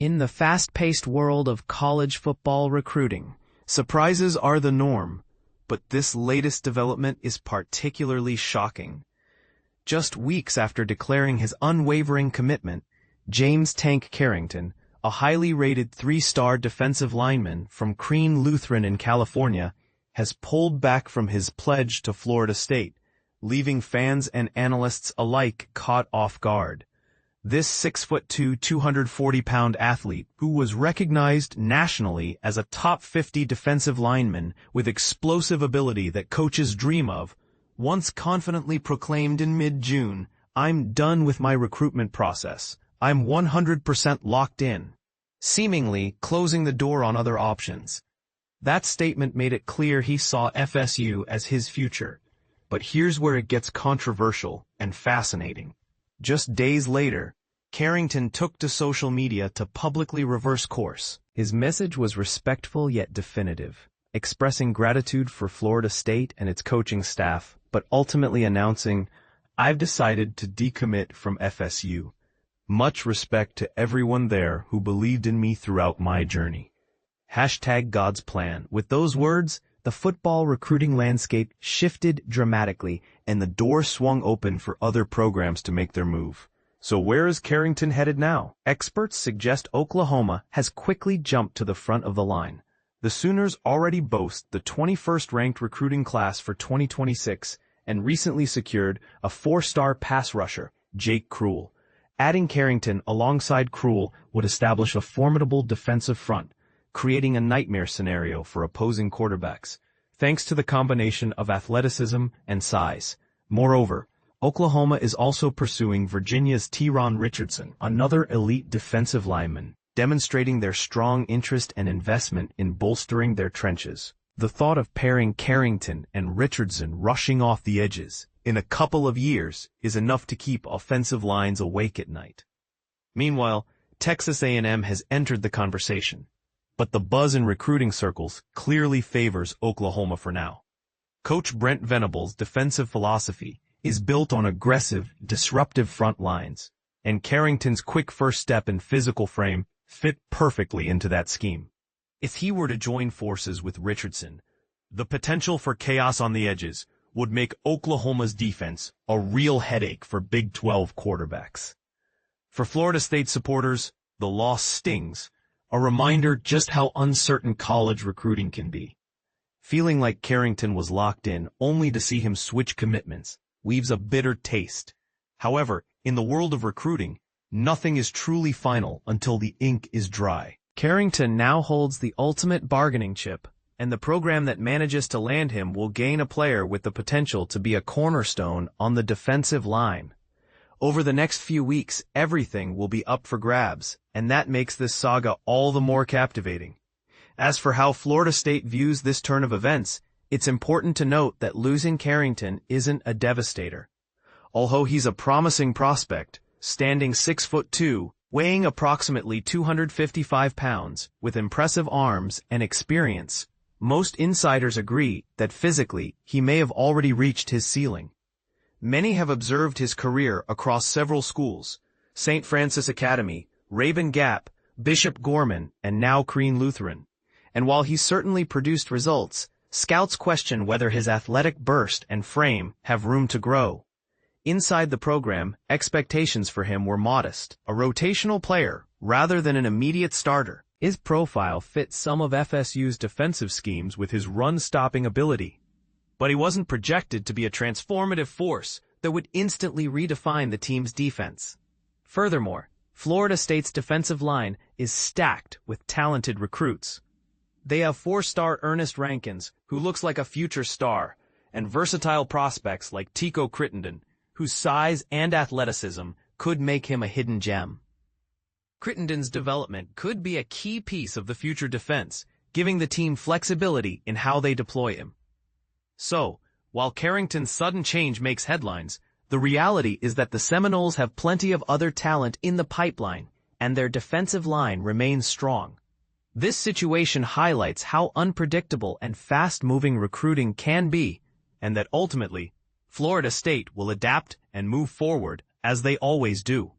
In the fast-paced world of college football recruiting, surprises are the norm, but this latest development is particularly shocking. Just weeks after declaring his unwavering commitment, James Tank Carrington, a highly rated 3-star defensive lineman from Keene Lutheran in California, has pulled back from his pledge to Florida State, leaving fans and analysts alike caught off guard. This 6'2", 240-pound athlete, who was recognized nationally as a top 50 defensive lineman with explosive ability that coaches dream of, once confidently proclaimed in mid-June, "I'm done with my recruitment process. I'm 100% locked in," seemingly closing the door on other options. That statement made it clear he saw FSU as his future. But here's where it gets controversial and fascinating. Just days later, Carrington took to social media to publicly reverse course. His message was respectful yet definitive, expressing gratitude for Florida State and its coaching staff, but ultimately announcing, "I've decided to decommit from FSU. Much respect to everyone there who believed in me throughout my journey." #God's plan. With those words, the football recruiting landscape shifted dramatically, and the door swung open for other programs to make their move. So where is Carrington headed now? Experts suggest Oklahoma has quickly jumped to the front of the line. The Sooners already boast the 21st-ranked recruiting class for 2026 and recently secured a 4-star pass rusher, Jake Krull. Adding Carrington alongside Krull would establish a formidable defensive front, creating a nightmare scenario for opposing quarterbacks, thanks to the combination of athleticism and size. Moreover, Oklahoma is also pursuing Virginia's Teron Richardson, another elite defensive lineman, demonstrating their strong interest and investment in bolstering their trenches. The thought of pairing Carrington and Richardson rushing off the edges in a couple of years is enough to keep offensive lines awake at night. Meanwhile, Texas A&M has entered the conversation, but the buzz in recruiting circles clearly favors Oklahoma for now. Coach Brent Venables' defensive philosophy is built on aggressive, disruptive front lines, and Carrington's quick first step and physical frame fit perfectly into that scheme. If he were to join forces with Richardson, the potential for chaos on the edges would make Oklahoma's defense a real headache for Big 12 quarterbacks. For Florida State supporters, the loss stings, a reminder just how uncertain college recruiting can be. Feeling like Carrington was locked in only to see him switch commitments leaves a bitter taste. However, in the world of recruiting, nothing is truly final until the ink is dry. Carrington now holds the ultimate bargaining chip, and the program that manages to land him will gain a player with the potential to be a cornerstone on the defensive line. Over the next few weeks, everything will be up for grabs, and that makes this saga all the more captivating. As for how Florida State views this turn of events, it's important to note that losing Carrington isn't a devastator. Although he's a promising prospect, standing 6'2", weighing approximately 255 pounds, with impressive arms and experience, most insiders agree that physically he may have already reached his ceiling. Many have observed his career across several schools: St. Francis Academy, Raven Gap, Bishop Gorman, and now Keene Lutheran. And while he's certainly produced results, scouts question whether his athletic burst and frame have room to grow. Inside the program, expectations for him were modest, a rotational player rather than an immediate starter. His profile fit some of FSU's defensive schemes with his run-stopping ability, but he wasn't projected to be a transformative force that would instantly redefine the team's defense. Furthermore, Florida State's defensive line is stacked with talented recruits. They have 4-star Ernest Rankins, who looks like a future star, and versatile prospects like Tico Crittenden, whose size and athleticism could make him a hidden gem. Crittenden's development could be a key piece of the future defense, giving the team flexibility in how they deploy him. So, while Carrington's sudden change makes headlines, the reality is that the Seminoles have plenty of other talent in the pipeline, and their defensive line remains strong. This situation highlights how unpredictable and fast-moving recruiting can be, and that ultimately, Florida State will adapt and move forward as they always do.